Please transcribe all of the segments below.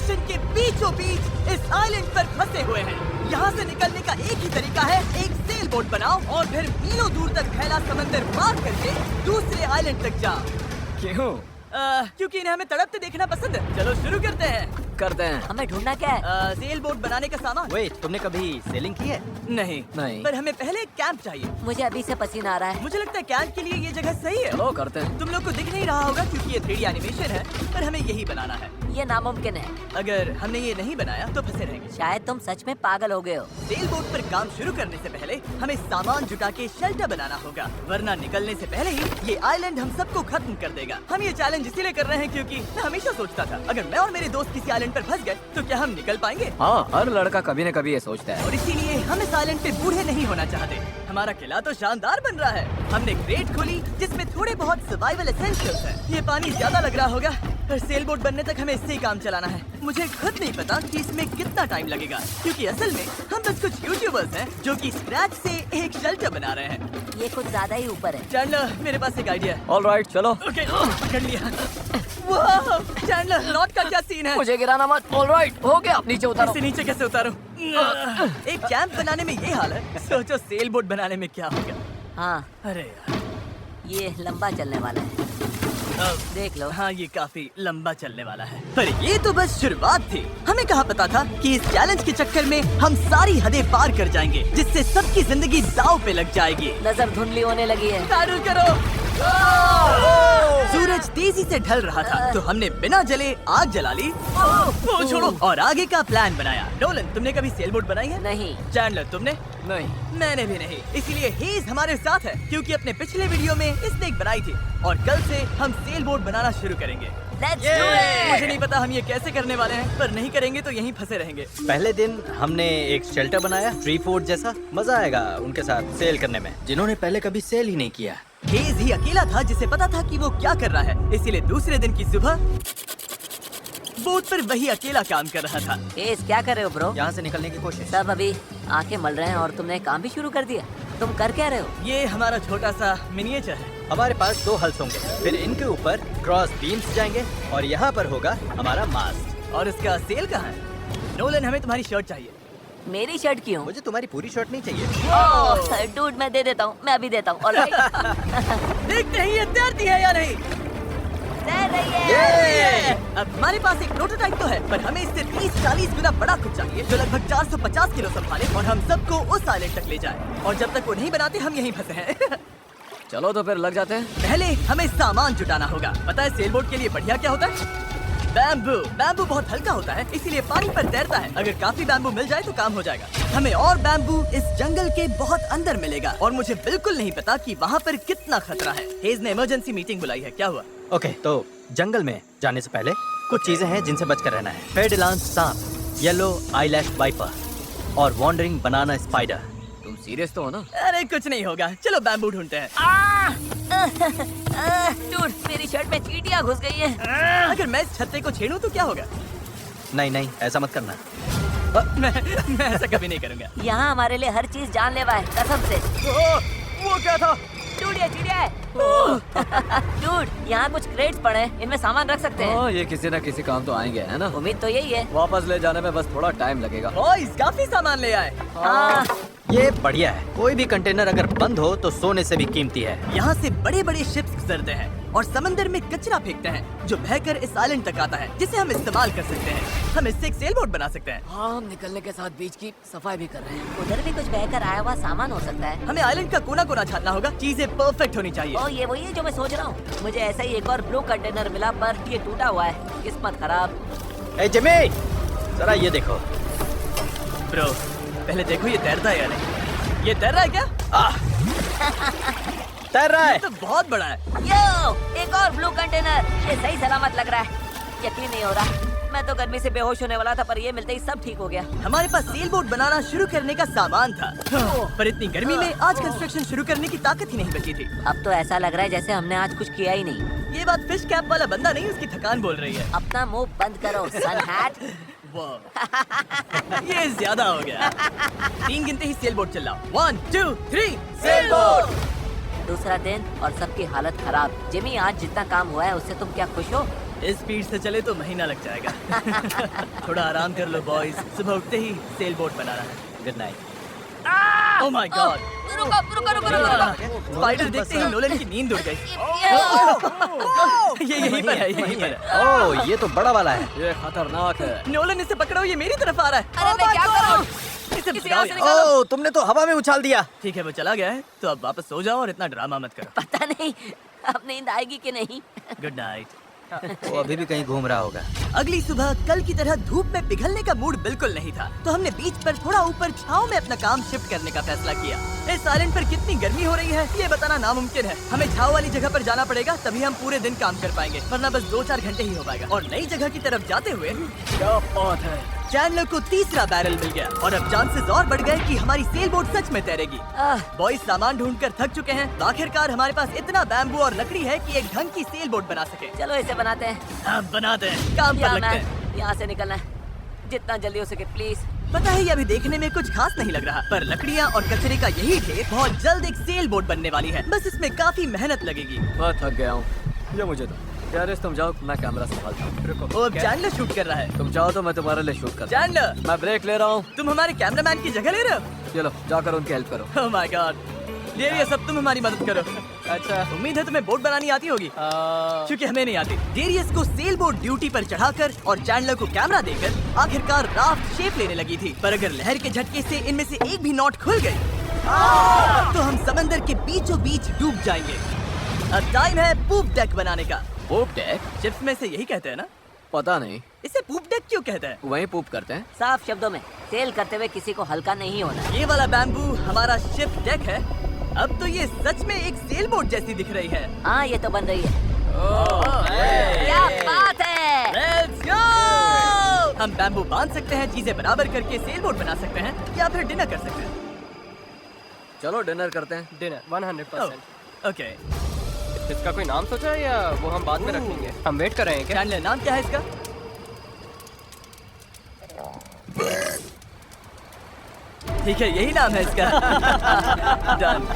Ocean के बीचों बीच इस आइलैंड पर फंसे हुए हैं। यहाँ से निकलने का एक ही तरीका है, एक सेल बोट बनाओ और फिर मीलों दूर तक फैला समंदर पार करके दूसरे आइलैंड तक जाओ। क्यों? क्योंकि इन्हें हमें तड़पते देखना पसंद है। चलो शुरू करते हैं। करते हैं। हमें ढूंढना क्या है? सेल बोट बनाने का सामान। वेट, तुमने कभी सेलिंग की है? नहीं नहीं। पर हमें पहले एक कैंप चाहिए। मुझे अभी से पसीना आ रहा है। मुझे लगता है कैंप के लिए ये जगह सही है। चलो करते हैं। तुम लोग को दिख नहीं रहा होगा क्योंकि ये 3D एनिमेशन है, पर हमें यही बनाना है। ये नामुमकिन है। अगर हमने ये नहीं बनाया तो फंसे रहेंगे। शायद तुम सच में पागल हो गए हो। सेल बोट पर काम शुरू करने से पहले हमें सामान जुटा के शेल्टर बनाना होगा, वरना निकलने से पहले ही ये आइलैंड हम सबको खत्म कर देगा। हम ये चैलेंज इसीलिए कर रहे हैं क्योंकि मैं हमेशा सोचता था अगर मैं और मेरे दोस्त किसी आइलैंड पर फंस गए तो क्या हम निकल पाएंगे। हाँ, हर लड़का कभी न कभी ये सोचता है। और इसीलिए हम इस आइलैंड पे बूढ़े नहीं होना चाहते। हमारा किला तो शानदार बन रहा है। हमने क्रेट खोली जिसमें थोड़े बहुत सर्वाइवल एसेंशियल्स हैं। ये पानी ज्यादा लग रहा होगा, पर सेल बोट बनने तक हमें इससे ही काम चलाना है। मुझे खुद नहीं पता कि इसमें कितना टाइम लगेगा, क्योंकि असल में हम बस कुछ यूट्यूबर्स हैं जो कि स्क्रैच से एक शेल्टर बना रहे हैं। ये कुछ ज्यादा ही ऊपर है। चैंडलर, मेरे पास एक आइडिया है। ऑलराइट, चलो। ओके, पकड़ लिया। वाह, चैंडलर, नॉट का क्या सीन है? मुझे गिराना मत। ऑलराइट, हो गया। नीचे उतारो। इसे नीचे कैसे उतारूं? एक कैंप बनाने में ये हाल है, सोचो सेल बोट बनाने में क्या होगा। हाँ, अरे यार, ये लंबा चलने वाला है। देख लो। हाँ, ये काफी लंबा चलने वाला है। पर ये तो बस शुरुआत थी। हमें कहाँ पता था कि इस चैलेंज के चक्कर में हम सारी हदें पार कर जाएंगे, जिससे सबकी जिंदगी दांव पे लग जाएगी। नजर धुंधली होने लगी है। तारुल करो। सूरज तेजी से ढल रहा था, तो हमने बिना जले आग जला ली। ओ, छोड़ो। और आगे का प्लान बनाया। नोलन, तुमने कभी सेल बोट बनाई है? नहीं। चैंडलर, तुमने? नहीं। मैंने भी नहीं। इसीलिए हेज हमारे साथ है, क्योंकि अपने पिछले वीडियो में इसने एक बनाई थी और कल से हम सेल बोट बनाना शुरू करेंगे। Let's do it! मुझे नहीं पता हम ये कैसे करने वाले हैं, पर नहीं करेंगे तो यहीं फंसे रहेंगे। पहले दिन हमने एक शेल्टर बनाया, ट्री फोर्ट जैसा। मजा आएगा उनके साथ सेल करने में, जिन्होंने पहले कभी सेल ही नहीं किया। हेज ही अकेला था जिसे पता था कि वो क्या कर रहा है, इसीलिए दूसरे दिन की सुबह बोट पर वही अकेला काम कर रहा था। केस क्या कर रहे हो ब्रो? यहाँ से निकलने की कोशिश। सब अभी आंखें मल रहे हैं और तुमने काम भी शुरू कर दिया। तुम कर क्या रहे हो? ये हमारा छोटा सा मिनिएचर है। हमारे पास 2 हल्स होंगे, फिर इनके ऊपर क्रॉस बीम्स जाएंगे और यहाँ पर होगा हमारा मास्ट। और इसका सेल कहाँ है? नोलन, हमें तुम्हारी शर्ट चाहिए। मेरी शर्ट क्यों? मुझे तुम्हारी पूरी शर्ट नहीं चाहिए। डूड, मैं दे देता हूँ। मैं अभी देता हूँ। ऑलराइट। देखते हैं ये तैरती है या नहीं। तैर रही है। अब हमारे पास एक प्रोटोटाइप तो है, पर हमें इससे 30-40 गुना बड़ा कुछ चाहिए जो लगभग 450 किलो संभाले और हम सबको उस आइलैंड तक ले जाए। और जब तक वो नहीं बनाते हम यहीं फंसे हैं। चलो तो फिर लग जाते हैं। पहले हमें सामान जुटाना होगा। पता है सेल बोट के लिए बढ़िया क्या होता है? बैम्बू। बैम्बू बहुत हल्का होता है, इसीलिए पानी पर तैरता है। अगर काफी बैम्बू मिल जाए तो काम हो जाएगा। हमें और बैम्बू इस जंगल के बहुत अंदर मिलेगा और मुझे बिल्कुल नहीं पता कि वहाँ पर कितना खतरा है। हेज ने इमरजेंसी मीटिंग बुलाई है। क्या हुआ? ओके, तो जंगल में जाने से पहले कुछ चीजें हैं जिनसे बचकर रहना है। फेडिलांस सांप, येलो आईलैश वाइपर और वॉन्डरिंग बनाना स्पाइडर। तुम सीरियस तो हो ना? अरे कुछ नहीं होगा, चलो बैम्बू ढूंढते हैं। डूड, मेरी शर्ट में चींटियां घुस गई हैं। अगर मैं इस छत्ते को छेड़ूं तो क्या होगा? नहीं, ऐसा मत करना। मैं ऐसा कभी नहीं करूंगा। यहाँ हमारे लिए हर चीज जानलेवा है, कसम से। वो क्या था? डूड, ये चिड़िया है। डूड, यहाँ कुछ क्रेट्स पड़े हैं, इनमें सामान रख सकते हैं। ये किसी न किसी काम तो आएंगे, है ना? उम्मीद तो यही है। वापस ले जाने में बस थोड़ा टाइम लगेगा। बॉयज, काफी सामान ले आए। हाँ। ये बढ़िया है। कोई भी कंटेनर अगर बंद हो तो सोने से भी कीमती है। यहाँ से बड़े बड़े शिप्स गुजरते हैं और समंदर में कचरा फेंकते हैं जो बहकर इस आइलैंड तक आता है, जिसे हम इस्तेमाल कर सकते हैं। हम इससे एक सेल बोट बना सकते हैं। हाँ, हम निकलने के साथ बीच की सफाई भी कर रहे हैं। उधर भी कुछ बहकर आया हुआ सामान हो सकता है। हमें आइलैंड का कोना कोना छानना होगा, चीजें परफेक्ट होनी चाहिए। ओ, ये वही है जो मैं सोच रहा हूँ। मुझे ऐसा ही एक और ब्लू कंटेनर मिला, पर ये टूटा हुआ है। किस्मत खराब। ए जिमी, जरा ये देखो। ब्रो, पहले देखो ये तैरता है या नहीं। ये तैर रहा है क्या? तैर रहा है। ये तो बहुत बड़ा है। यो, एक और ब्लू कंटेनर। ये सही सलामत लग रहा है। यकीन नहीं हो रहा। मैं तो गर्मी से बेहोश होने वाला था, पर ये मिलते ही सब ठीक हो गया। हमारे पास सेल बोट बनाना शुरू करने का सामान था, पर इतनी गर्मी में आज कंस्ट्रक्शन शुरू करने की ताकत ही नहीं बची थी। अब तो ऐसा लग रहा है जैसे हमने आज कुछ किया ही नहीं। ये बात फिश कैप वाला बंदा नहीं, उसकी थकान बोल रही है। अपना मुंह बंद करो, सन हैट। ये ज्यादा हो गया। 3 गिनते ही सेल बोट चलाओ। 1, 2, 3, सेल बोट। दूसरा दिन और सबकी हालत खराब। जिमी, आज जितना काम हुआ है उससे तुम क्या खुश हो? इस स्पीड से चले तो महीना लग जाएगा। थोड़ा आराम कर लो बॉयज, सुबह उठते ही सेल बोट बनाना है। Good night. Oh my God, रुको। स्पाइडर देखते ही नोलन की नींद उड़ गई। ये यहीं पर है, यहीं पर है। ओह, ये तो बड़ा वाला है। ये खतरनाक है। नोलन इसे पकड़ो, ये मेरी तरफ आ रहा है। अरे मैं क्या करूं? इसे किसी भगाओ और से यहाँ। ओह, तुमने तो हवा में उछाल दिया। ठीक है, वो चला गया है, तो अब वापस सो जाओ और इतना ड्रामा मत करो। पता नहीं अब नींद आएगी कि नहीं। Good night. वो अभी भी कहीं घूम रहा होगा। अगली सुबह कल की तरह धूप में पिघलने का मूड बिल्कुल नहीं था, तो हमने बीच पर थोड़ा ऊपर छांव में अपना काम शिफ्ट करने का फैसला किया। इस आइलैंड पर कितनी गर्मी हो रही है ये बताना नामुमकिन है। हमें छांव वाली जगह पर जाना पड़ेगा, तभी हम पूरे दिन काम कर पाएंगे, वरना बस 2-4 घंटे ही हो पाएगा। और नई जगह की तरफ जाते हुए क्या बात है। चैंडलर को तीसरा बैरल मिल गया और अब चांसेस और बढ़ गए कि हमारी सेल बोट सच में तैरेगी। बॉयज सामान ढूंढकर थक चुके हैं, तो आखिरकार हमारे पास इतना बैम्बू और लकड़ी है कि एक ढंग की सेल बोट बना सके। चलो इसे बनाते हैं। अब बनाते हैं, काम पर लगते हैं। यहाँ से निकलना है, जितना जल्दी हो सके प्लीज। पता है ये अभी देखने में कुछ खास नहीं लग रहा, पर लकड़ियाँ और कचरे का यही ढेर बहुत जल्द एक सेल बोट बनने वाली है। बस इसमें काफी मेहनत लगेगी। मैं थक गया हूँ, ये मुझे दो। यार तुम जाओ, मैं कैमरा संभालता हूँ। रुको। वो अब चैंडलर शूट कर रहा है। तुम जाओ तो मैं तुम्हारे लिए शूट करता हूँ। चैंडलर, मैं ब्रेक ले रहा हूँ। तुम हमारे कैमरामैन की जगह ले रहे हो? चलो जाकर उनकी हेल्प करो। ओह माय गॉड, ये सब तुम हमारी मदद करो। अच्छा उम्मीद है तुम्हें बोट बनानी आती होगी, क्योंकि हमें नहीं आती। डेरियस को सेल बोट ड्यूटी पर चढ़ाकर और चैंडलर को कैमरा देकर आखिरकार राफ्ट शेप लेने लगी थी, पर अगर लहर के झटके से इनमें से एक भी नॉट खुल गई तो हम समंदर के बीचों बीच डूब जाएंगे। अब टाइम है पूप डेक बनाने का। पूप डेक? शिप्स में से यही कहते हैं ना? पता नहीं, इसे पूप डेक क्यों कहते हैं? वहीं पूप करते हैं। साफ शब्दों में, सेल करते हुए किसी को हल्का नहीं होना। ये वाला बैम्बू हमारा शिप डेक है। अब तो ये सच में एक सेल बोट जैसी दिख रही है। हाँ ये तो बन रही है। क्या बात है। Let's go! हम बैम्बू बांध सकते हैं, चीजें बराबर करके सेल बोट बना सकते हैं, या फिर डिनर कर सकते हैं। चलो डिनर करते हैं। डिनर 100%। ओके, इसका कोई नाम सोचा है या वो हम बाद में रखेंगे? हम वेट कर रहे हैं क्या? चैंडलर नाम क्या है इसका? ठीक है, यही नाम है इसका। डन।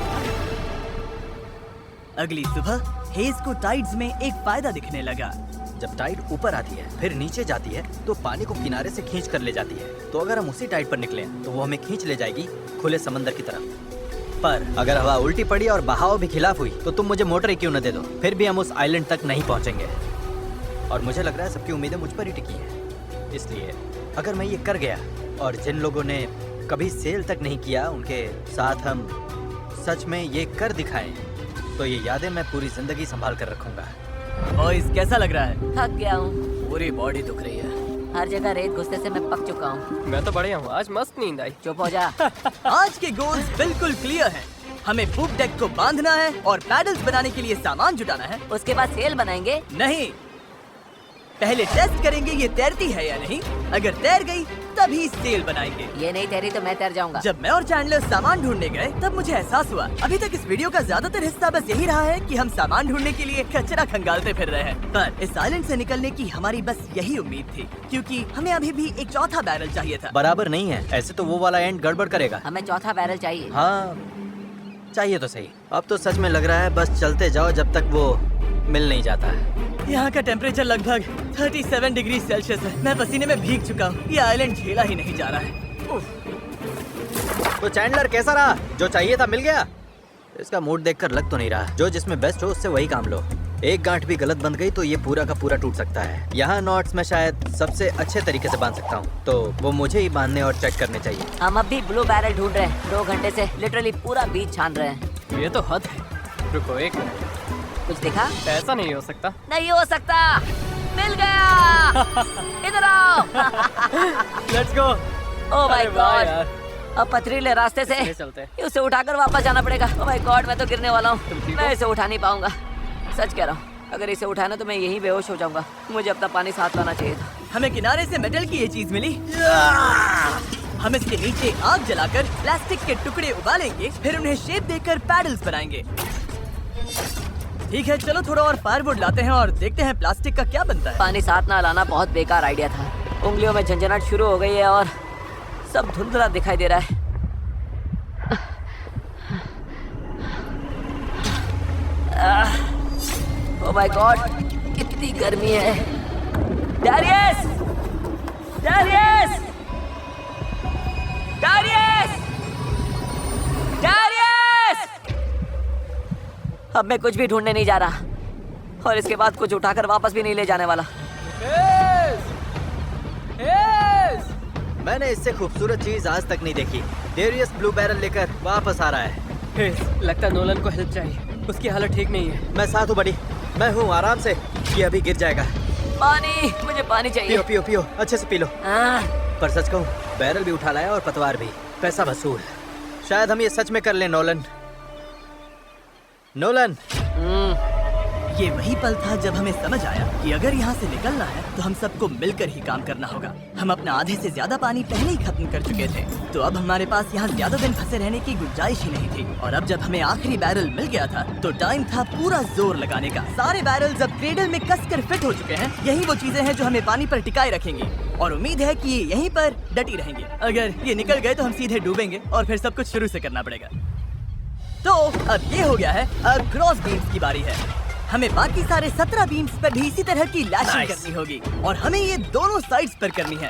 अगली सुबह हेज को टाइड्स में एक फायदा दिखने लगा। जब टाइड ऊपर आती है फिर नीचे जाती है तो पानी को किनारे से खींच कर ले जाती है। तो अगर हम उसी टाइड पर निकले तो वो हमें खींच ले जाएगी खुले समंदर की तरफ। पर अगर हवा उल्टी पड़ी और बहाव भी खिलाफ हुई तो तुम मुझे मोटर ही क्यों न दे दो, फिर भी हम उस आइलैंड तक नहीं पहुंचेंगे। और मुझे लग रहा है सबकी उम्मीदें मुझ पर ही टिकी हैं। इसलिए अगर मैं ये कर गया और जिन लोगों ने कभी सेल तक नहीं किया उनके साथ हम सच में ये कर दिखाएं, तो ये यादें मैं पूरी जिंदगी संभाल कर रखूंगा। बॉयज कैसा लग रहा है? थक गया हूँ, पूरी बॉडी दुख रही है। हर जगह रेत घुसने से मैं पक चुका हूँ। मैं तो बढ़िया हूँ, आज मस्त नींद आई। चुप हो जा। आज के गोल्स बिल्कुल क्लियर हैं। हमें पूप डेक को बांधना है और पैडल्स बनाने के लिए सामान जुटाना है। उसके बाद सेल बनाएंगे। नहीं, पहले टेस्ट करेंगे ये तैरती है या नहीं। अगर तैर गई तभी सेल बनाएंगे। ये नहीं तैरी तो मैं तैर जाऊंगा। जब मैं और चैंडलर सामान ढूंढने गए तब मुझे एहसास हुआ अभी तक इस वीडियो का ज्यादातर हिस्सा बस यही रहा है कि हम सामान ढूंढने के लिए कचरा खंगालते फिर रहे हैं। पर इस आइलैंड से निकलने की हमारी बस यही उम्मीद थी, क्योंकि हमें अभी भी एक चौथा बैरल चाहिए था। बराबर नहीं है, ऐसे तो वो वाला एंड गड़बड़ करेगा। हमें चौथा बैरल चाहिए। हाँ चाहिए तो सही। अब तो सच में लग रहा है बस चलते जाओ जब तक वो मिल नहीं जाता है। यहाँ का टेम्परेचर लगभग 37 डिग्री सेल्सियस है। मैं पसीने में भीग चुका हूँ। ये आइलैंड झेला ही नहीं जा रहा है। तो चैंडलर कैसा रहा? जो चाहिए था मिल गया? इसका मूड देखकर लग तो नहीं रहा। जो जिसमें बेस्ट हो उससे वही काम लो। एक गांठ भी गलत बंध गई तो ये पूरा का पूरा टूट सकता है। यहाँ नॉट्स में शायद सबसे अच्छे तरीके से बांध सकता हूँ, तो वो मुझे ही बांधने और चेक करने चाहिए। हम अब भी ब्लू बैरल ढूंढ रहे हैं। 2 घंटे से लिटरली पूरा बीच छान रहे हैं। ये तो हद है। रुको एक मिनट, कुछ दिखा? ऐसा नहीं हो सकता। नहीं हो सकता। मिल गया। इधर आओ। Let's go. ओह माय अरे वाह गॉड। यार। अब पथरीले रास्ते से ये चलते हैं। उसे उठाकर वापस जाना पड़ेगा। ओह माय गॉड, मैं तो गिरने वाला तुम हूँ। ठीक मैं हो? इसे उठा नहीं पाऊंगा। सच कह रहा हूँ, अगर इसे उठाना तो मैं यहीं बेहोश हो जाऊंगा। मुझे अपना पानी साथ लाना चाहिए था। हमें किनारे से मेटल की ये चीज मिली। हम इसके नीचे आग जलाकर प्लास्टिक के टुकड़े उबालेंगे, फिर उन्हें शेप देकर पैडल्स बनाएंगे। ठीक है, चलो थोड़ा और फायरवुड लाते हैं और देखते हैं प्लास्टिक का क्या बनता है। पानी साथ ना लाना बहुत बेकार आइडिया था। उंगलियों में झंझनाहट शुरू हो गई है और सब धुंधला दिखाई दे रहा है। ओह माय गॉड, कितनी गर्मी है। डैरियस! डैरियस! डैरियस! डैरियस! अब मैं कुछ भी ढूंढने नहीं जा रहा और इसके बाद कुछ उठाकर वापस भी नहीं ले जाने वाला। मैंने इससे खूबसूरत चीज आज तक नहीं देखी। डेरियस ब्लू बैरल लेकर वापस आ रहा है। लगता है नोलन को हेल्प चाहिए, उसकी हालत ठीक नहीं है। मैं साथ हूँ बड़ी, मैं हूँ, आराम से। ये अभी गिर जाएगा। पानी, मुझे पानी चाहिए। पियो पियो पियो, अच्छे से पी लो। हाँ। पर सच कहूँ, बैरल भी उठा लाया और पतवार भी। पैसा वसूल। शायद हम ये सच में कर लें नोलन। नोलन, ये वही पल था जब हमें समझ आया कि अगर यहाँ से निकलना है तो हम सबको मिलकर ही काम करना होगा। हम अपना आधे से ज्यादा पानी पहले ही खत्म कर चुके थे, तो अब हमारे पास यहाँ ज्यादा दिन फंसे रहने की गुंजाइश ही नहीं थी। और अब जब हमें आखिरी बैरल मिल गया था तो टाइम था पूरा जोर लगाने का। सारे बैरल्स अब क्रेडल में कसकर फिट हो चुके हैं। यही वो चीजें हैं जो हमें पानी पर टिकाए रखेंगी और उम्मीद है कि ये यहीं पर डटी रहेंगे। अगर ये निकल गए तो हम सीधे डूबेंगे और फिर सब कुछ शुरू से करना पड़ेगा। तो अब ये हो गया है, अब क्रॉस बीम्स की बारी है। हमें बाकी सारे 17 बीम्स पर भी इसी तरह की लैशिंग करनी होगी और हमें ये दोनों साइड्स पर करनी है।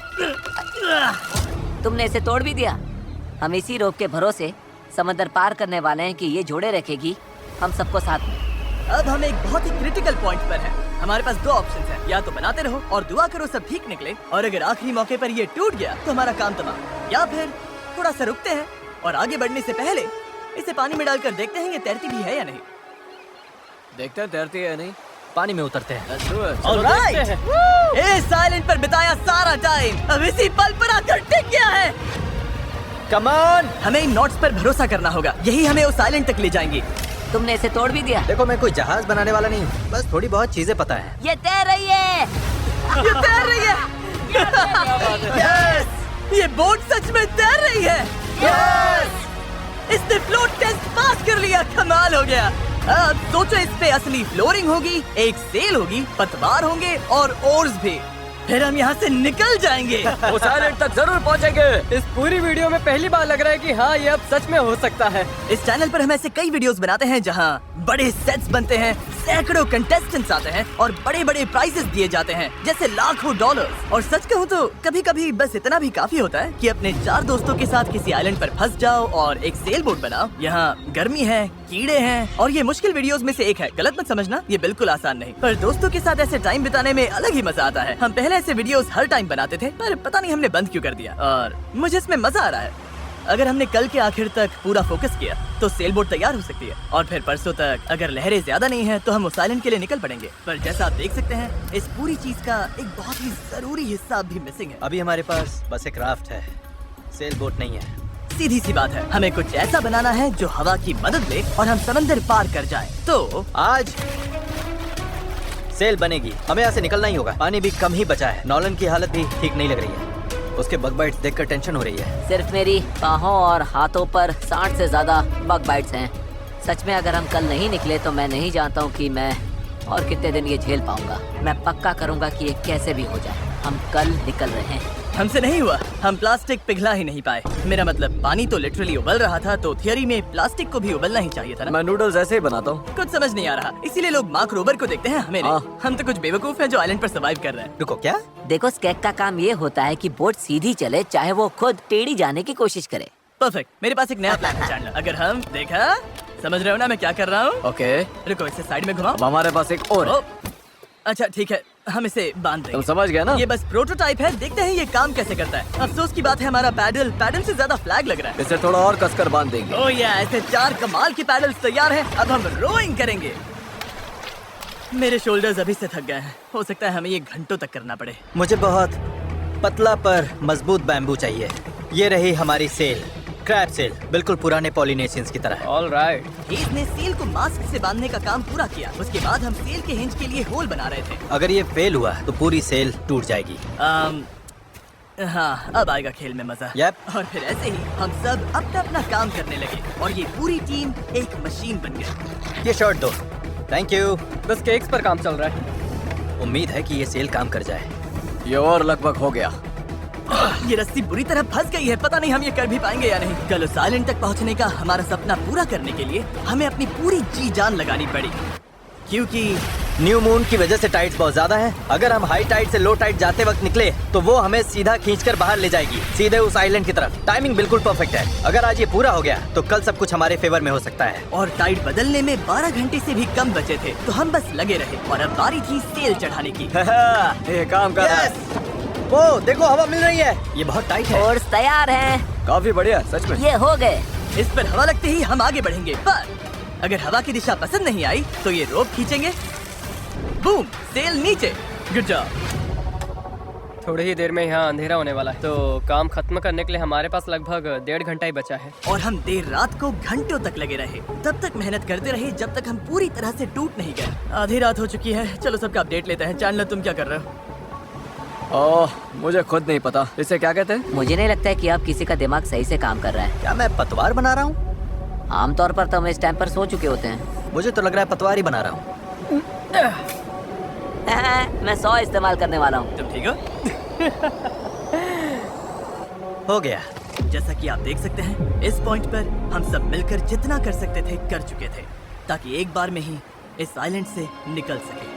तुमने इसे तोड़ भी दिया। हम इसी रोप के भरोसे समंदर पार करने वाले हैं कि ये जोड़े रखेगी हम सबको साथ में। अब हम एक बहुत ही क्रिटिकल पॉइंट पर हैं। हमारे पास दो ऑप्शंस हैं, या तो बनाते रहो और दुआ करो सब ठीक निकले, और अगर आखिरी मौके पर ये टूट गया तो हमारा काम तमाम, या फिर थोड़ा सा रुकते हैं और आगे बढ़ने से पहले इसे पानी में डालकर देखते हैं ये तैरती भी है या नहीं। देखते हैं तैरती है या नहीं। पानी में उतरते हैं। Let's do it. ऑलराइट, इस आइलैंड पर बिताया सारा टाइम अब इसी पल पर आकर टिक गया है। Come on. हमें इन नोट्स पर भरोसा करना होगा, यही हमें उस आइलैंड तक ले जाएंगे। तुमने इसे तोड़ भी दिया। देखो, मैं कोई जहाज बनाने वाला नहीं हूँ, बस थोड़ी बहुत चीजें पता है। ये तैर रही है। ये तैर रही है। यस, ये बोट सच में तैर रही है। यस, इसने फ्लोट टेस्ट पास कर लिया। कमाल हो गया। अब सोचो, इस पे असली फ्लोरिंग होगी, एक सेल होगी, पतवार होंगे और ओर्स भी। फिर हम यहाँ से निकल जाएंगे। उस आइलैंड तक जरूर पहुंचेंगे। इस पूरी वीडियो में पहली बार लग रहा है कि हाँ, ये अब सच में हो सकता है। इस चैनल पर हम ऐसे कई वीडियोस बनाते हैं जहाँ बड़े सेट्स बनते हैं, सैकड़ों कंटेस्टेंट्स आते हैं और बड़े बड़े प्राइजेस दिए जाते हैं, जैसे लाखों डॉलर्स। और सच कहूँ तो कभी कभी बस इतना भी काफी होता है कि अपने 4 दोस्तों के साथ किसी आइलैंड पर फंस जाओ और एक सेल बोट बनाओ। यहाँ गर्मी है, कीड़े हैं और ये मुश्किल वीडियोस में से एक है। गलत मत समझना, ये बिल्कुल आसान नहीं, पर दोस्तों के साथ ऐसे टाइम बिताने में अलग ही मजा आता है। हम पहले ऐसे वीडियोस हर टाइम बनाते थे, पर पता नहीं हमने बंद क्यों कर दिया, और मुझे इसमें मजा आ रहा है। अगर हमने कल के आखिर तक पूरा फोकस किया तो सेल बोट तैयार हो सकती है, और फिर परसों तक अगर लहरें ज्यादा नहीं है तो हम उस आइलैंड के लिए निकल पड़ेंगे। पर जैसा आप देख सकते हैं, इस पूरी चीज का एक बहुत ही जरूरी हिस्सा भी मिसिंग है। अभी हमारे पास बस एक राफ्ट है, सेल बोट नहीं है। सीधी सी बात है, हमें कुछ ऐसा बनाना है जो हवा की मदद ले और हम समंदर पार कर जाएं। तो आज सेल बनेगी, हमें यहाँ से निकलना ही होगा। पानी भी कम ही बचा है। नॉलन की हालत भी ठीक नहीं लग रही है, उसके बग बाइट्स देखकर टेंशन हो रही है। सिर्फ मेरी बाहों और हाथों पर 60 से ज्यादा बग बाइट्स हैं। सच में अगर हम कल नहीं निकले तो मैं नहीं जानता हूँ कि मैं और कितने दिन ये झेल पाऊंगा। मैं पक्का करूंगा कि ये कैसे भी हो जाए। हम कल निकल रहे हैं। हमसे नहीं हुआ, हम प्लास्टिक पिघला ही नहीं पाए। मेरा मतलब पानी तो लिटरली उबल रहा था, तो थियरी में प्लास्टिक को भी उबलना ही चाहिए था ना। मैं नूडल्स ऐसे ही बनाता हूँ। कुछ समझ नहीं आ रहा, इसीलिए लोग मार्क रोबर को देखते हैं, हमें नहीं। हाँ। हम तो कुछ बेवकूफ हैं जो आइलैंड पर सर्वाइव कर रहे हैं। रुको, क्या? देखो, स्केक का काम ये होता है कि बोट सीधी चले, चाहे वो खुद टेढ़ी जाने की कोशिश करे। परफेक्ट, मेरे पास एक नया प्लान है चैंडलर। अगर हम देखा, समझ रहे हो ना मैं क्या कर रहा हूँ? ओके, रुको, इसे साइड में घुमाओ। अब हमारे पास एक और है। ओ, अच्छा ठीक है, हम इसे बांध तुम देंगे। समझ गए ना? ये बस प्रोटोटाइप है, देखते हैं ये काम कैसे करता है। अफसोस की बात है, हमारा पैडल से ज्यादा फ्लैग लग रहा है। इसे थोड़ा और कसकर बांध देंगे। ओह या, ऐसे 4 कमाल के पैडल्स तैयार हैं। अब हम रोइंग करेंगे। मेरे शोल्डर्स अभी से थक गए हैं, हो सकता है हमें ये घंटों तक करना पड़े। मुझे बहुत पतला पर मजबूत बैम्बू चाहिए। ये रही हमारी सेल, क्रैब सेल, बिल्कुल पुराने पॉलिनेशियंस की तरह। All right. हेज ने सेल को मास्क से बांधने का काम पूरा किया। उसके बाद हम सेल के हिंज के लिए होल बना रहे थे। अगर ये फेल हुआ तो पूरी सेल टूट जाएगी। हाँ, अब आएगा खेल में मजा। Yep. और फिर ऐसे ही हम सब अपना अपना काम करने लगे और ये पूरी टीम एक मशीन बन गई। ये शर्ट दो। Thank you. बस केक्स पर काम चल रहा है। उम्मीद है कि ये सेल काम कर जाए। ये और लगभग हो गया। ये रस्सी बुरी तरह फंस गई है, पता नहीं हम ये कर भी पाएंगे या नहीं। कल उस आइलैंड तक पहुंचने का हमारा सपना पूरा करने के लिए हमें अपनी पूरी जी जान लगानी पड़ी, क्योंकि न्यू मून की वजह से टाइड्स बहुत ज्यादा हैं। अगर हम हाई टाइड से लो टाइड जाते वक्त निकले तो वो हमें सीधा खींचकर बाहर ले जाएगी, सीधे उस आइलैंड की तरफ। टाइमिंग बिल्कुल परफेक्ट है। अगर आज ये पूरा हो गया तो कल सब कुछ हमारे फेवर में हो सकता है। और टाइड बदलने में 12 घंटे से भी कम बचे थे, तो हम बस लगे रहे और अब बारी थी सेल चढ़ाने की। ये काम कर रहा है। Yes! वो देखो हवा मिल रही है। ये बहुत टाइट है। ओर्स तैयार हैं। काफी बढ़िया, सच में। ये हो गए। इस पर हवा लगते ही हम आगे बढ़ेंगे, पर अगर हवा की दिशा पसंद नहीं आई तो ये रोप खींचेंगे। बूम, सेल नीचे। Good job. थोड़ी ही देर में यहाँ अंधेरा होने वाला है, तो काम खत्म करने के लिए हमारे पास लगभग 1.5 घंटा ही बचा है। और हम देर रात को घंटों तक लगे रहे, तब तक मेहनत करते रहे जब तक हम पूरी तरह से टूट नहीं गए। आधी रात हो चुकी है, चलो सबका अपडेट लेते हैं। चैंडलर, तुम क्या कर रहे हो? ओह, मुझे खुद नहीं पता इसे क्या कहते हैं। मुझे नहीं लगता है कि अब किसी का दिमाग सही से काम कर रहा है। क्या मैं पतवार बना रहा हूँ? आमतौर पर तो हम इस टाइम पर सो चुके होते हैं। मुझे तो लग रहा है पतवार ही बना रहा हूँ। मैं 100 इस्तेमाल करने वाला हूँ। तुम ठीक हो? हो गया। जैसा कि आप देख सकते हैं, इस पॉइंट पर हम सब मिलकर जितना कर सकते थे कर चुके थे, ताकि एक बार में ही इस आइलैंड से निकल सके।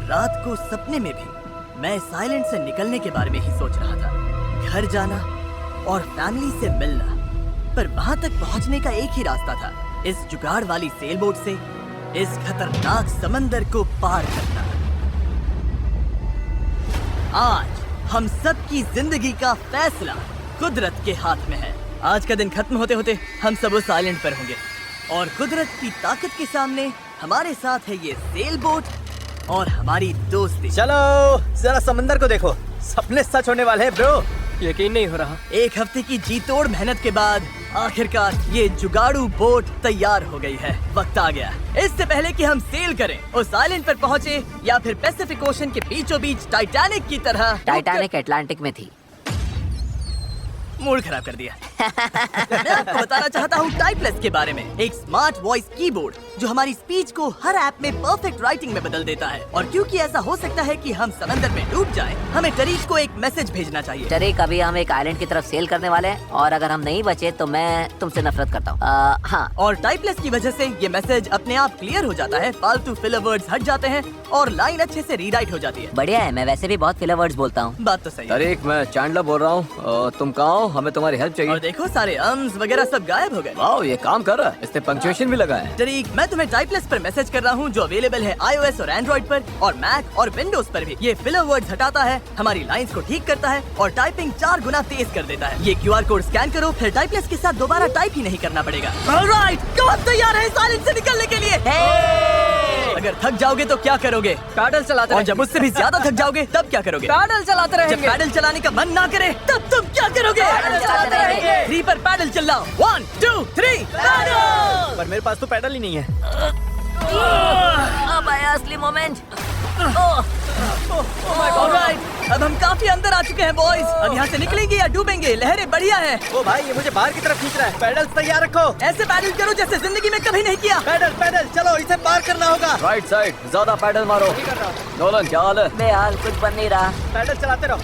रात को सपने में भी मैं इस आइलैंड से निकलने के बारे में ही सोच रहा था। घर जाना और फैमिली से मिलना, पर वहां तक पहुंचने का एक ही रास्ता था, इस जुगाड़ वाली सेल बोट से इस खतरनाक समंदर को पार करना। आज हम सब की जिंदगी का फैसला कुदरत के हाथ में है। आज का दिन खत्म होते होते हम सब उस आइलैंड पर होंगे, और कुदरत की ताकत के सामने हमारे साथ है ये सेल बोट और हमारी दोस्ती। चलो जरा समंदर को देखो, सपने सच होने वाले हैं ब्रो। यकीन नहीं हो रहा। एक हफ्ते की जी तोड़ मेहनत के बाद आखिरकार ये जुगाड़ू बोट तैयार हो गई है। वक्त आ गया, इससे पहले कि हम सेल करें, उस आइलैंड पर पहुंचे या फिर पैसिफिक ओशन के बीचों बीच टाइटैनिक की तरह। टाइटैनिक अटलांटिक में थी। मूड खराब कर दिया। मैं आपको बताना चाहता हूँ टाइपलेस के बारे में, एक स्मार्ट वॉइस कीबोर्ड जो हमारी स्पीच को हर ऐप में परफेक्ट राइटिंग में बदल देता है। और क्योंकि ऐसा हो सकता है कि हम समंदर में डूब जाएं, हमें टरीक को एक मैसेज भेजना चाहिए। टरीक, अभी हम एक आइलैंड की तरफ सेल करने वाले हैं, और अगर हम नहीं बचे तो मैं तुमसे नफरत करता हूँ। हाँ। और टाइपलेस की वजह से ये मैसेज अपने आप क्लियर हो जाता है, फालतू फिलर वर्ड्स हट जाते हैं और लाइन अच्छे से रीराइट हो जाती है। बढ़िया है, मैं वैसे भी बहुत फिलर वर्ड्स बोलता हूँ। बात तो सही है। तरीक, मैं चैंडलर बोल रहा हूँ। तुम कहाँ हो? हमें तुम्हारी हेल्प और चाहिए। देखो सारे अम्स वगैरह सब गायब हो गए। वाओ, ये काम कर रहा है। इसने पंक्चुएशन भी लगा है। टरीक, मैं तुम्हें टाइपलेस पर मैसेज कर रहा हूँ जो अवेलेबल है iOS और एंड्रॉइड पर, और मैक और विंडोज पर भी। ये फिलर वर्ड्स हटाता है, हमारी लाइंस को ठीक करता है और टाइपिंग 4 गुना तेज कर देता है। ये QR कोड स्कैन करो, फिर टाइपलेस के साथ दोबारा टाइप ही नहीं करना पड़ेगा। ऑलराइट, कौन तैयार है इस आइलैंड से निकलने के लिए? अगर थक जाओगे तो क्या करोगे? पैडल चलाते और जब उससे भी ज्यादा थक जाओगे तब क्या करोगे? पैडल चलाते जब रहेंगे। पैडल चलाने का मन ना करे तब तुम क्या करोगे? पैडल चलाते रहेंगे। 3 पर पैडल चलाओ। 1 2 3 पैडल। पर मेरे पास तो पैडल ही नहीं है। अब आया असली मोमेंट। ऑलराइट, अब हम काफी अंदर आ चुके हैं बॉयज। अब यहाँ से निकलेंगे या डूबेंगे? लहरें बढ़िया हैं। ओ भाई, ये मुझे बाहर की तरफ खींच रहा है। पैडल तैयार रखो। ऐसे पैडल करो जैसे जिंदगी में कभी नहीं किया। पैडल पैडल, चलो इसे पार करना होगा। राइट साइड, ज्यादा पैडल मारो। नोलन, क्या हाल है? बेहाल, कुछ बन नहीं रहा। पैडल चलाते रहो।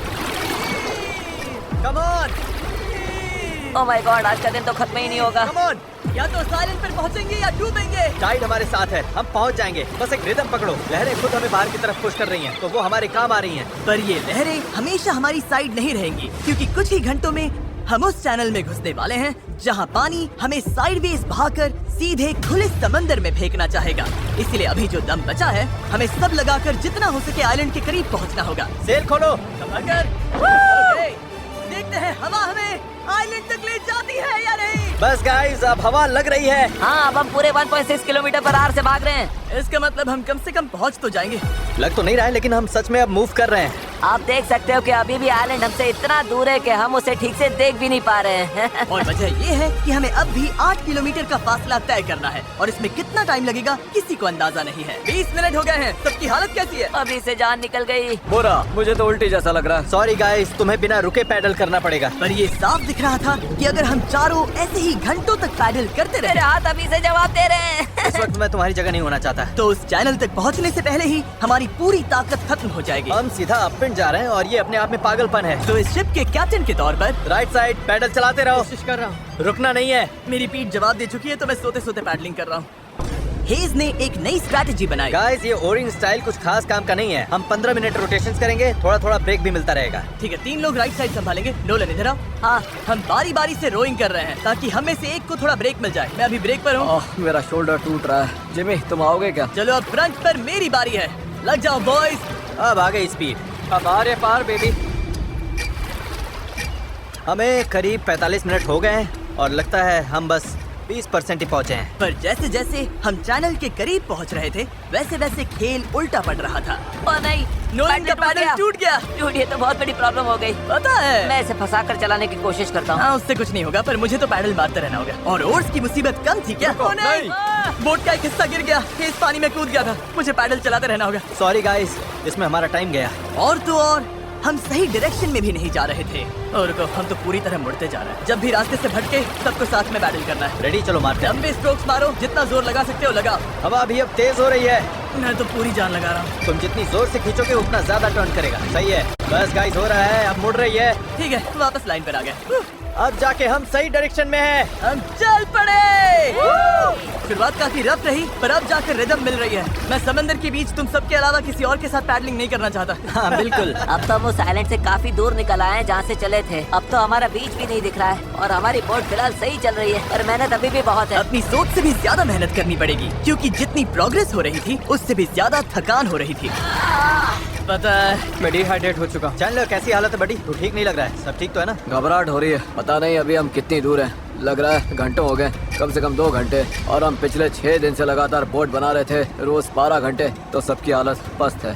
Come on, oh my God, आज का दिन तो खत्म ही नहीं होगा। Come on. या तो साइलेंट पर पहुँचेंगे या डूबेंगे। टाइड हमारे साथ है, हम पहुंच जाएंगे। बस एक रिदम पकड़ो। लहरें खुद हमें बाहर की तरफ पुश कर रही हैं, तो वो हमारे काम आ रही हैं। पर ये लहरें हमेशा हमारी साइड नहीं रहेंगी, क्योंकि कुछ ही घंटों में हम उस चैनल में घुसने वाले हैं जहां पानी हमें साइडवेज बहाकर सीधे खुले समंदर में फेंकना चाहेगा। इसलिए अभी जो दम बचा है, हमें सब लगाकर जितना हो सके आइलैंड के करीब पहुंचना होगा। सेल खोलो। अगर ओके, देखते हैं हवा हमें आइलैंड तक ले जाती है या नहीं। बस गाइस, अब हवा लग रही है। हाँ, अब हम पूरे 1.6 किलोमीटर पर आवर से भाग रहे हैं। इसका मतलब हम कम से कम पहुंच तो जाएंगे। लग तो नहीं रहा है, लेकिन हम सच में अब मूव कर रहे हैं। आप देख सकते हो कि अभी भी आइलैंड हमसे इतना दूर है कि हम उसे ठीक से देख भी नहीं पा रहे हैं। और वजह ये है कि हमें अब भी 8 किलोमीटर का फासला तय करना है, और इसमें कितना टाइम लगेगा किसी को अंदाजा नहीं है। 20 मिनट हो गए हैं। सबकी हालत कैसी है? अभी से जान निकल गई। बुरा, मुझे तो उल्टी जैसा लग रहा है। सॉरी गाइस, तुम्हें बिना रुके पैडल करना पड़ेगा। पर ये साफ दिख रहा था कि अगर हम चारों ऐसे ही घंटों तक पैडल करते मेरे रहे, हाथ अभी से जवाब दे रहे हैं। इस वक्त मैं तुम्हारी जगह नहीं होना चाहता। तो उस चैनल तक पहुंचने से पहले ही हमारी पूरी ताकत खत्म हो जाएगी। हम सीधा अप एंड बन जा रहे हैं और ये अपने आप में पागलपन है। तो इस शिप के कैप्टन के तौर पर राइट साइड पैडल चलाते रहो, कोशिश कर रहा हूँ। रुकना नहीं है। मेरी पीठ जवाब दे चुकी है तो मैं सोते सोते पैडलिंग कर रहा हूँ। हेज ने एक नई स्ट्रैटेजी बनाई। गाइस, ये ओरिंग स्टाइल कुछ खास काम का नहीं है। हम 15 मिनट रोटेशंस करेंगे, थोड़ा थोड़ा ब्रेक भी मिलता रहेगा। ठीक है, 3 लोग राइट साइड संभालेंगे। नोलन इधर आओ। हाँ, हम बारी बारी से रोइंग कर रहे हैं ताकि हम में से एक को थोड़ा ब्रेक मिल जाए। मैं अभी ब्रेक पर हूँ। मेरा शोल्डर टूट रहा है। जिमी, तुम आओगे क्या? चलो अब फ्रंट पर मेरी बारी है। लग जाओ बॉयज। अब आ गई स्पीड। अब आ रहे पार बेबी। हमें करीब 45 मिनट हो गए हैं और लगता है हम बस 20% ही पहुंचे हैं। पर जैसे जैसे हम चैनल के करीब पहुंच रहे थे वैसे वैसे खेल उल्टा पड़ रहा था। ओ नहीं, नोलन का पैडल टूट गया। टूट, ये तो बहुत बड़ी प्रॉब्लम हो गई। पता है, मैं इसे फंसाकर चलाने की कोशिश करता हूँ। हाँ, उससे कुछ नहीं होगा, पर मुझे तो पैडल मारते रहना होगा। और ओर्स की मुसीबत कम थी क्या? ओ नहीं, बोट का एक हिस्सा गिर गया। हेज पानी में कूद गया था। मुझे पैडल चलाते रहना होगा। सॉरी गाइस, इसमें हमारा टाइम गया। और तो और हम सही डायरेक्शन में भी नहीं जा रहे थे। और हम तो पूरी तरह मुड़ते जा रहे हैं। जब भी रास्ते से भटके सबको साथ में बैटल करना है। रेडी, चलो मारते हैं। लंबे स्ट्रोक्स मारो, जितना जोर लगा सकते हो लगाओ। हवा भी अब तेज हो रही है। मैं तो पूरी जान लगा रहा हूँ। तुम जितनी जोर से खींचोगे उतना ज्यादा टर्न करेगा। सही है, बस गाइस हो रहा है, अब मुड़ रही है। ठीक है, वापस लाइन पर आ गए। अब जाके हम सही डायरेक्शन में हैं। हम चल पड़े। शुरुआत काफी रफ रही, पर अब जाकर रिदम मिल रही है। मैं समंदर के बीच तुम सबके अलावा किसी और के साथ पैडलिंग नहीं करना चाहता। हाँ बिल्कुल। अब तो हम उस आइलैंड से काफी दूर निकल आए हैं जहाँ से चले थे। अब तो हमारा बीच भी नहीं दिख रहा है और हमारी बोट फिलहाल सही चल रही है, पर मेहनत अभी भी बहुत है। अपनी सोच से भी ज्यादा मेहनत करनी पड़ेगी, क्योंकि जितनी प्रोग्रेस हो रही थी उससे भी ज्यादा थकान हो रही थी। पता है, मैं डिहाइड्रेट हो चुका हूँ। चैनलर, कैसी हालत है बड़ी? तू ठीक नहीं लग रहा है। सब ठीक तो है ना? घबराहट हो रही है। पता नहीं अभी हम कितनी दूर हैं। लग रहा है घंटों हो गए, कम से कम 2 घंटे। और हम पिछले 6 दिन से लगातार बोट बना रहे थे, रोज 12 घंटे। तो सबकी हालत पस्त है।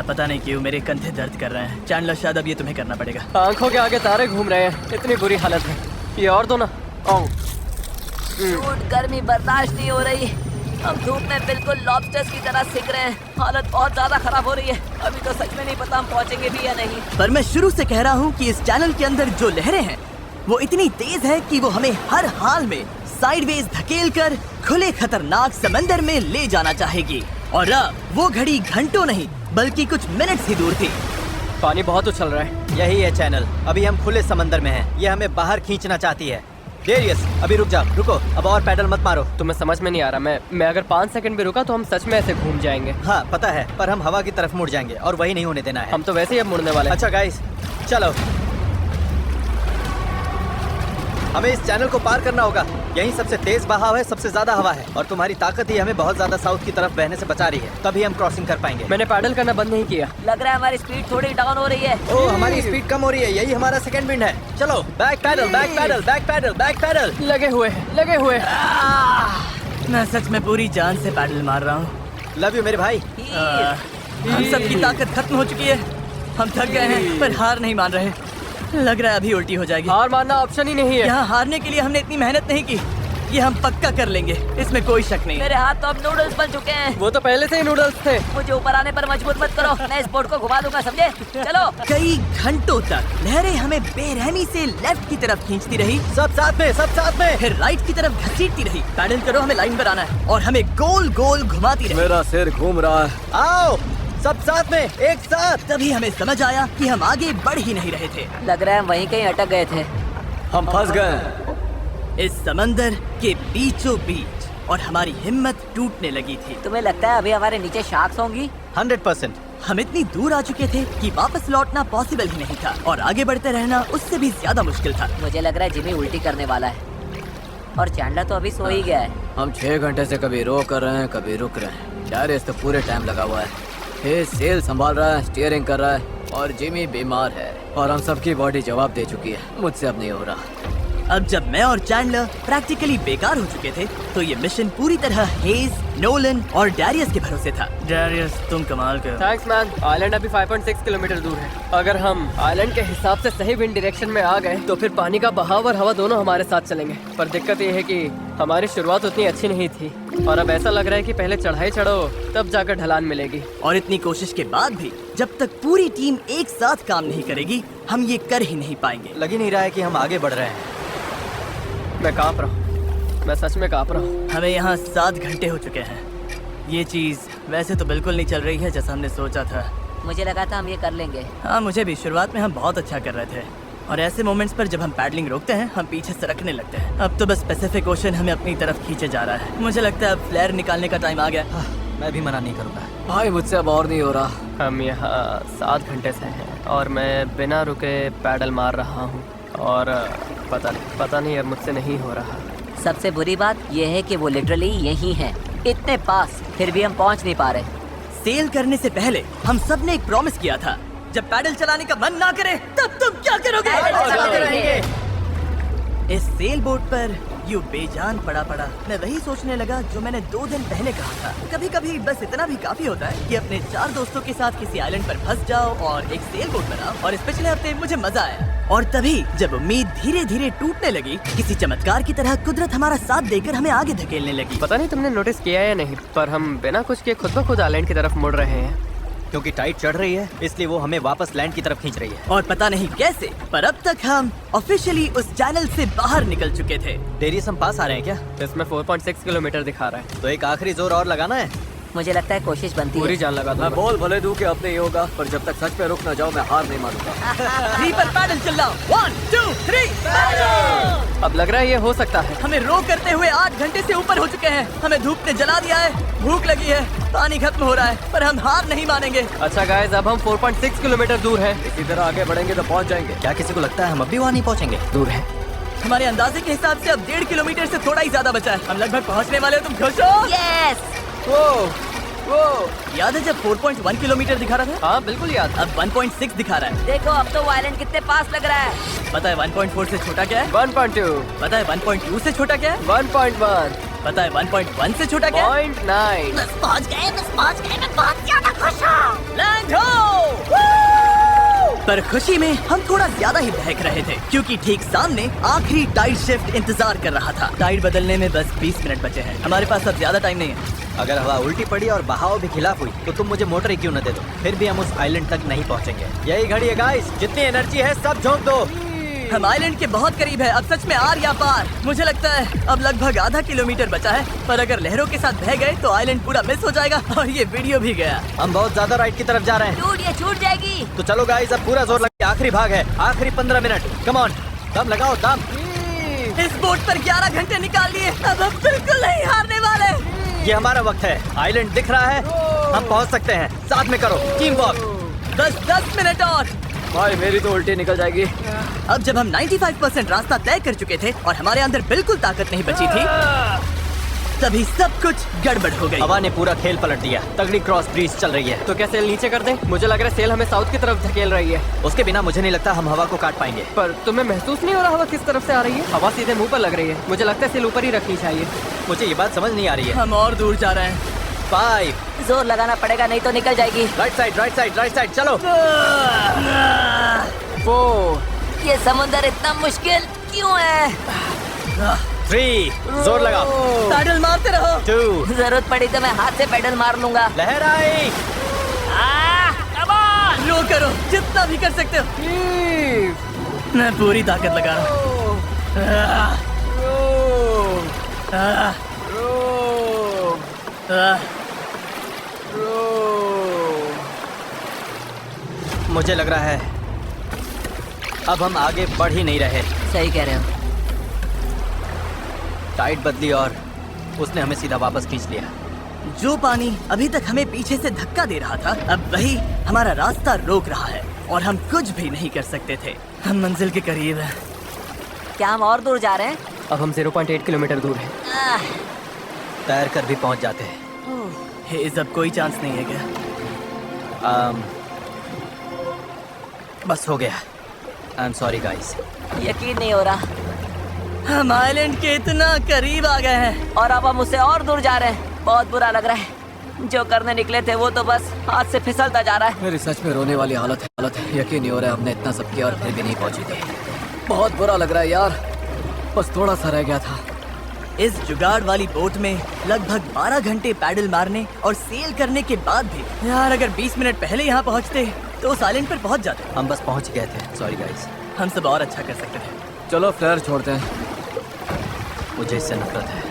पता नहीं क्यों मेरे कंधे दर्द कर रहे हैं। चैनलर, शायद अब ये तुम्हें करना पड़ेगा। आंखों के आगे तारे घूम रहे हैं, इतनी बुरी हालत है। ये और दो ना। आओ। सूट गर्मी बर्दाश्त नहीं हो रही। हम धूप में बिल्कुल लॉबस्टर्स की तरह सिक रहे हैं। हालत बहुत ज्यादा खराब हो रही है। अभी तो सच में नहीं पता हम पहुंचेंगे भी या नहीं। पर मैं शुरू से कह रहा हूँ कि इस चैनल के अंदर जो लहरें हैं वो इतनी तेज है कि वो हमें हर हाल में साइडवेज धकेलकर खुले खतरनाक समंदर में ले जाना चाहेगी। और अब वो घड़ी घंटों नहीं बल्कि कुछ मिनट्स ही दूर थी। पानी बहुत उछल रहा है। यही है चैनल। अभी हम खुले समंदर में हैं। ये हमें बाहर खींचना चाहती है। डेरियस, अभी रुक जा। रुको, अब और पैडल मत मारो। तुम्हें समझ में नहीं आ रहा। मैं अगर 5 सेकंड भी रुका तो हम सच में ऐसे घूम जाएंगे। हाँ पता है, पर हम हवा की तरफ मुड़ जाएंगे और वही नहीं होने देना है। हम तो वैसे ही अब मुड़ने वाले हैं। अच्छा गाइस, चलो। हमें इस चैनल को पार करना होगा। यही सबसे तेज बहाव है, सबसे ज्यादा हवा है और तुम्हारी ताकत ही हमें बहुत ज्यादा साउथ की तरफ बहने से बचा रही है। तभी हम क्रॉसिंग कर पाएंगे। मैंने पैडल करना बंद नहीं किया। लग रहा है हमारी स्पीड थोड़ी डाउन हो रही है। ओ, हमारी स्पीड कम हो रही है। यही हमारा सेकंड विंड है। चलो, back paddle, back paddle, back paddle, back paddle. लगे हुए हैं, लगे हुए हैं। मैं सच में पूरी जान से पैडल मार रहा हूँ। लव यू मेरे भाई। हम सबकी ताकत खत्म हो चुकी है। हम थक गए हैं पर हार नहीं मान रहे। लग रहा है अभी उल्टी हो जाएगी। हार मानना ऑप्शन ही नहीं है। यहाँ हारने के लिए हमने इतनी मेहनत नहीं की। ये हम पक्का कर लेंगे, इसमें कोई शक नहीं। मेरे हाथ तो अब नूडल्स बन चुके हैं। वो तो पहले से ही नूडल्स थे। मुझे ऊपर आने पर मजबूर मत करो, मैं इस बोट को घुमा दूंगा, समझे? चलो। कई घंटों तक लहरें हमें बेरहमी से लेफ्ट की तरफ खींचती रही, सब साथ में, सब साथ में। फिर राइट की तरफ घसीटती रही। पैडल करो, हमें लाइन पर आना है और हमें गोल गोल घुमाती रही। मेरा सिर घूम रहा है। आओ सब साथ में, एक साथ। तभी हमें समझ आया कि हम आगे बढ़ ही नहीं रहे थे। लग रहा है हम वहीं कहीं अटक गए थे। हम फंस गए इस समंदर के बीचों बीच और हमारी हिम्मत टूटने लगी थी। तुम्हें लगता है अभी हमारे नीचे शार्क्स होंगी? 100%। हम इतनी दूर आ चुके थे कि वापस लौटना पॉसिबल ही नहीं था और आगे बढ़ते रहना उससे भी ज्यादा मुश्किल था। मुझे लग रहा है जिमी उल्टी करने वाला है और चैंडलर तो अभी सो ही गया है। हम 6 घंटे से कभी रो कर रहे हैं, कभी रुक रहे हैं। डैरियस तो पूरे टाइम लगा हुआ है। हे सेल संभाल रहा है, स्टीयरिंग कर रहा है और जिमी बीमार है और हम सबकी बॉडी जवाब दे चुकी है। मुझसे अब नहीं हो रहा। अब जब मैं और चैंडलर प्रैक्टिकली बेकार हो चुके थे तो ये मिशन पूरी तरह हेज, नोलन और डैरियस के भरोसे था। डैरियस, तुम कमाल कर। Thanks man. आइलैंड अभी 5.6 किलोमीटर दूर है। अगर हम आइलैंड के हिसाब से सही विंड डायरेक्शन में आ गए तो फिर पानी का बहाव और हवा दोनों हमारे साथ चलेंगे। पर दिक्कत ये है कि हमारी शुरुआत उतनी अच्छी नहीं थी और अब ऐसा लग रहा है कि पहले चढ़ाई चढ़ो तब जाकर ढलान मिलेगी। और इतनी कोशिश के बाद भी जब तक पूरी टीम एक साथ काम नहीं करेगी हम ये कर ही नहीं पाएंगे। लग ही नहीं रहा है कि हम आगे बढ़ रहे हैं। मैं कांप रहा हूँ, मैं सच में कांप रहा हूँ। हमें यहाँ 7 घंटे हो चुके हैं। ये चीज वैसे तो बिल्कुल नहीं चल रही है जैसा हमने सोचा था। मुझे लगा था हम ये कर लेंगे। हाँ मुझे भी, शुरुआत में हम बहुत अच्छा कर रहे थे और ऐसे मोमेंट्स पर जब हम पैडलिंग रोकते हैं हम पीछे सरकने लगते हैं। अब तो बस पैसिफिक ओशन हमें अपनी तरफ खींचे जा रहा है। मुझे लगता है अब फ्लेयर निकालने का टाइम आ गया। मैं भी मना नहीं करूँगा। भाई मुझसे अब और नहीं हो रहा। हम यहाँ 7 घंटे से हैं और मैं बिना रुके पैडल मार रहा हूँ और पता नहीं अब मुझसे नहीं हो रहा। सबसे बुरी बात यह है कि वो लिटरली यहीं है, इतने पास, फिर भी हम पहुंच नहीं पा रहे। सेल करने से पहले हम सब ने एक प्रॉमिस किया था, जब पैडल चलाने का मन ना करे तब तुम क्या करोगे? पैडल चलाते रहेंगे। इस सेल बोट पर यूं बेजान पड़ा मैं वही सोचने लगा जो मैंने 2 दिन पहले कहा था। कभी कभी बस इतना भी काफी होता है कि अपने 4 दोस्तों के साथ किसी आइलैंड पर फंस जाओ और एक सेल बोट बनाओ। और इस पिछले हफ्ते मुझे मजा आया। और तभी जब उम्मीद धीरे धीरे टूटने लगी, किसी चमत्कार की तरह कुदरत हमारा साथ देकर हमें आगे धकेलने लगी। पता नहीं तुमने नोटिस किया या नहीं, पर हम बिना कुछ किए खुद ब खुद आइलैंड की तरफ मुड़ रहे हैं। क्योंकि टाइड चढ़ रही है इसलिए वो हमें वापस लैंड की तरफ खींच रही है। और पता नहीं कैसे, पर अब तक हम ऑफिशियली उस चैनल से बाहर निकल चुके थे। डेरियस हम पास आ रहे हैं क्या? इसमें 4.6 किलोमीटर दिखा रहा है। तो एक आखिरी जोर और लगाना है। मुझे लगता है कोशिश बनती पूरी है। जान लगा मैं दूंगा। बोल भले दूं कि अब नहीं होगा, पर जब तक सच पे रुक ना जाओ मैं हार नहीं मानूंगा। 3 पर पैडल चलाओ। 1 2 3 पैडल। अब लग रहा है ये हो सकता है। हमें रो करते हुए 8 घंटे से ऊपर हो चुके हैं। हमें धूप ने जला दिया है, भूख लगी है, पानी खत्म हो रहा है, पर हम हार नहीं मानेंगे। अच्छा गाइस, अब हम 4.6 किलोमीटर दूर हैं। इसी तरह आगे बढ़ेंगे तो पहुंच जाएंगे। क्या किसी को लगता है हम अब भी वहाँ नहीं पहुँचेंगे? दूर है। हमारे अंदाजे के हिसाब से अब 1.5 किलोमीटर से थोड़ा ही ज्यादा बचा है। हम लगभग पहुंचने वाले हो। तुम खुश हो? यस। याद है जब 4.1 किलोमीटर दिखा रहा था? हाँ बिल्कुल याद। अब 1.6 दिखा रहा है। देखो अब तो वो आइलैंड कितने पास लग रहा है। पता है 1.4 से छोटा क्या है? 1.2, पता है 1.2 से छोटा क्या है? 1.1, पता है 1.1 से छोटा क्या है? 0.9। बस पहुंच गए, मैं बहुत ज्यादा खुश हूँ। लैंड हो! पर खुशी में हम थोड़ा ज्यादा ही बहक रहे थे, क्योंकि ठीक सामने आखिरी टाइड शिफ्ट इंतजार कर रहा था। टाइड बदलने में बस 20 मिनट बचे हैं। हमारे पास अब ज्यादा टाइम नहीं है। अगर हवा उल्टी पड़ी और बहाव भी खिलाफ हुई तो तुम मुझे मोटर ही क्यों न दे दो, फिर भी हम उस आइलैंड तक नहीं पहुंचेंगे। यही घड़ी है गाइस, जितनी एनर्जी है सब झोंक दो। हम आइलैंड के बहुत करीब है। अब सच में आर या पार। मुझे लगता है अब लगभग आधा किलोमीटर बचा है, पर अगर लहरों के साथ बह गए तो आइलैंड पूरा मिस हो जाएगा और ये वीडियो भी गया। हम बहुत ज्यादा राइट की तरफ जा रहे हैं। टूट ये छूट जाएगी। तो चलो गाइस, अब पूरा जोर लगा। आखिरी भाग है, आखिरी 15 मिनट। कम ऑन, दम लगाओ दम। इस बोट पर 11 घंटे निकाल लिए। अब हम बिल्कुल नहीं हारने वाले। ये हमारा वक्त है। आइलैंड दिख रहा है, हम पहुंच सकते हैं। साथ में करो, टीम वर्क। बस 10 मिनट और। भाई मेरी तो उल्टी निकल जाएगी। अब जब हम 95% रास्ता तय कर चुके थे और हमारे अंदर बिल्कुल ताकत नहीं बची थी, तभी सब कुछ गड़बड़ हो गई। हवा ने पूरा खेल पलट दिया। तगड़ी क्रॉस ब्रीज चल रही है। तो क्या सेल नीचे कर दें? मुझे लग रहा है सेल हमें साउथ की तरफ धकेल रही है। उसके बिना मुझे नहीं लगता हम हवा को काट पाएंगे। पर तुम्हें महसूस नहीं हो रहा हवा किस तरफ से आ रही है? हवा सीधे मुंह पर लग रही है। मुझे लगता है सेल ऊपर ही रखनी चाहिए। मुझे ये बात समझ नहीं आ रही है। हम और दूर जा रहे हैं। 5 जोर लगाना पड़ेगा, नहीं तो निकल जाएगी। Right side, right side, right side, चलो। 4, ये समुंदर इतना मुश्किल क्यों है? 3, जोर लगाओ। पैडल मारते रहो। 2, जरूरत पड़ी तो मैं हाथ से पेडल मार लूंगा। लहर आई। रो करो जितना भी कर सकते हो। 3, मैं पूरी ताकत लगा रहा हूँ। मुझे लग रहा है अब हम आगे बढ़ ही नहीं रहे। सही कह रहे हो। टाइट बदली और उसने हमें सीधा वापस खींच लिया। जो पानी अभी तक हमें पीछे से धक्का दे रहा था, अब वही हमारा रास्ता रोक रहा है और हम कुछ भी नहीं कर सकते थे। हम मंजिल के करीब हैं। क्या हम और दूर जा रहे हैं? अब हम 0.8 किलोमीटर दूर हैं। आह, तैर कर भी पहुंच जाते हैं। हेज, अब कोई चांस नहीं है क्या? बस हो गया। I am sorry guys. यकीन नहीं हो रहा। हम आइलैंड के इतना करीब आ गए हैं। और अब हम उससे और दूर जा रहे हैं। बहुत बुरा लग रहा है। जो करने निकले थे वो तो बस हाथ से फिसलता जा रहा है। मेरी सच में रोने वाली हालत है। यकीन नहीं हो रहा है हमने इतना सब किया और फिर भी नहीं पहुंची थी। बहुत बुरा लग रहा है यार। बस थोड़ा सा रह गया था। इस जुगाड़ वाली बोट में लगभग 12 घंटे पैडल मारने और सेल करने के बाद भी यार, अगर 20 मिनट पहले यहाँ पहुँचते तो उस आइलैंड पर पहुँच जाते। हम बस पहुंच गए थे। Sorry guys. हम सब और अच्छा कर सकते थे। चलो फ्लेयर छोड़ते हैं। मुझे इससे नफरत है।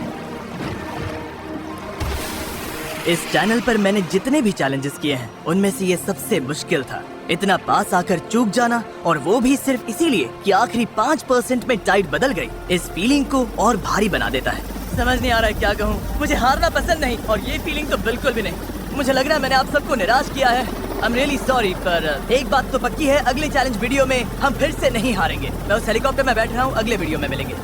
इस चैनल पर मैंने जितने भी चैलेंजेस किए हैं उनमें से ये सबसे मुश्किल था। इतना पास आकर चूक जाना, और वो भी सिर्फ इसीलिए कि आखिरी 5% में टाइड बदल गई, इस फीलिंग को और भारी बना देता है। समझ नहीं आ रहा है क्या कहूँ। मुझे हारना पसंद नहीं, और ये फीलिंग तो बिल्कुल भी नहीं। मुझे लग रहा है मैंने आप सबको निराश किया है। I'm really sorry, पर एक बात तो पक्की है, अगले चैलेंज वीडियो में हम फिर से नहीं हारेंगे। मैं उस हेलीकॉप्टर में बैठ रहा हूँ, अगले वीडियो में मिलेंगे।